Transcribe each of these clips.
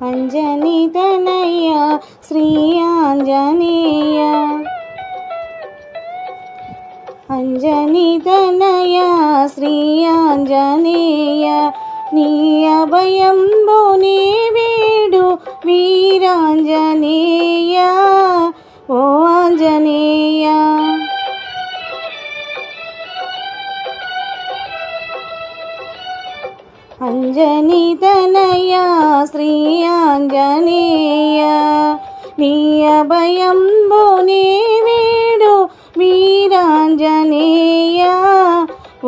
అంజనీ తనయ శ్రీ ఆంజనేయ అంజనీ తనయ శ్రీ ఆంజనేయ నీ అభయంబుని వీడు వీరాంజనేయ ఓ ఆంజనేయ అంజనీ తనయ శ్రీ ఆంజనేయ నీ అభయంబుని వీడు వీరాంజనేయ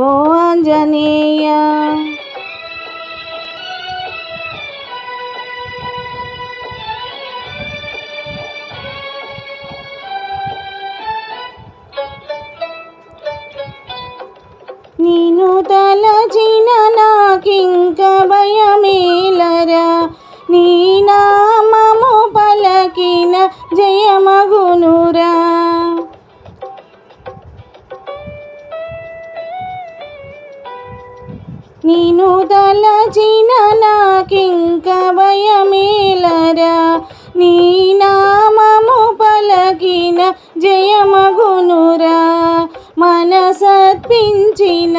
ఓ ఆంజనేయ నిన్ను తలచిన నాకింక భయమేలరా నీ నామము పలకిన జయమగునురా నిన్ను తలచిన నాకింక భయమేలరా నీ నామము పలకిన జయమగునురా మనసర్పించిన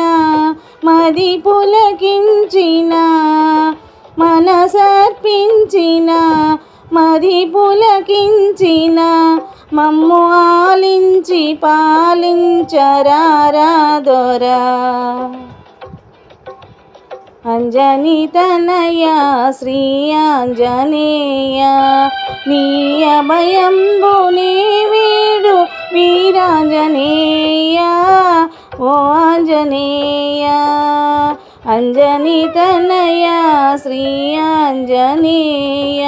మది పులకించిన మనసర్పించిన మది పులకించిన మమ్ము ఆలించి పాలించరారా దొరా అంజనీ తనయ శ్రీ ఆంజనేయ నీ అభయంబుని వీడు వీరాంజనేయ ఓ ఆంజనేయ అంజనీ తనయ శ్రీ ఆంజనేయ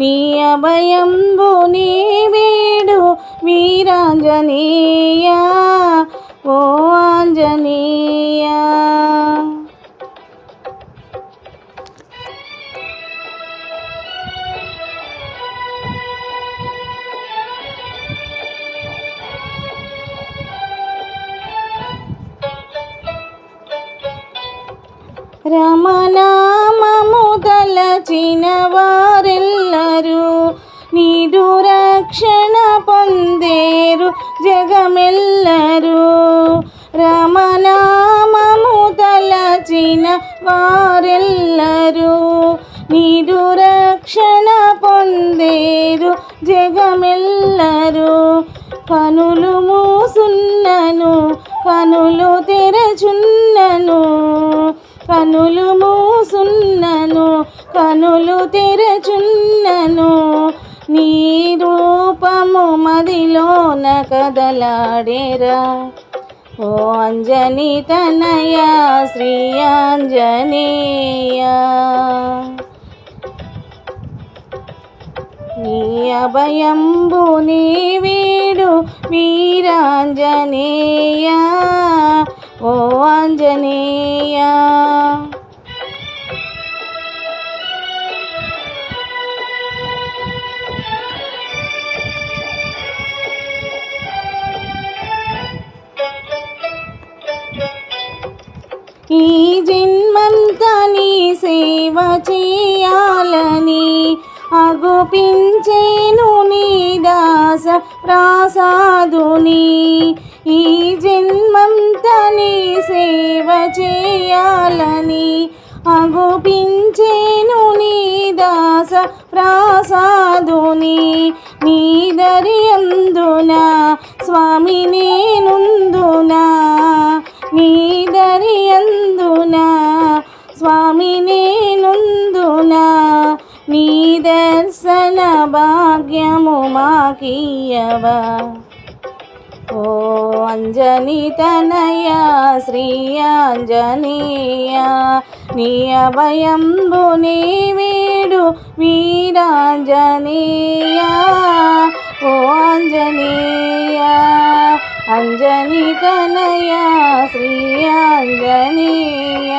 నీ అభయంబుని వీడు వీరాంజనేయ ఓ ఆంజనేయ రమనామము తలచిన వారెల్లరూ నీదు రక్షణ పొందేరు జగమెల్లరూ రమనామము తలచిన వారెల్లరూ నీదు రక్షణ పొందేరు జగమెల్లరూ కనులు మూసున్నను కనులు తెరచున్నను కనులు మూసున్నను కనులు తెరచున్నను నీ రూపము మదిలోన కదలాడేరా ఓ అంజనీ తనయ శ్రీ ఆంజనేయ నీ అభయంబుని వీడు వీరాంజనేయ ఓ ఆంజనేయ ఈ జన్మంతా నీ సేవ చేయాలని అగుపించేను నీ దాస ప్రాసాదుని ఈ జన్మంతా నీ సేవ చేయాలని అగుపించేను నీ దాస ప్రాసాదుని నీ దరియందున స్వామి నేనుందునా నీ దరియందున స్వామి నేనుందునా నీ దర్శన భాగ్యము మాకియ్యవా ఓ అంజనీ తనయ శ్రీ ఆంజనేయ నీ అభయంబుని వీడు వీరాంజనేయ ఓ ఆంజనేయ అంజనీ తనయ శ్రీ ఆంజనేయ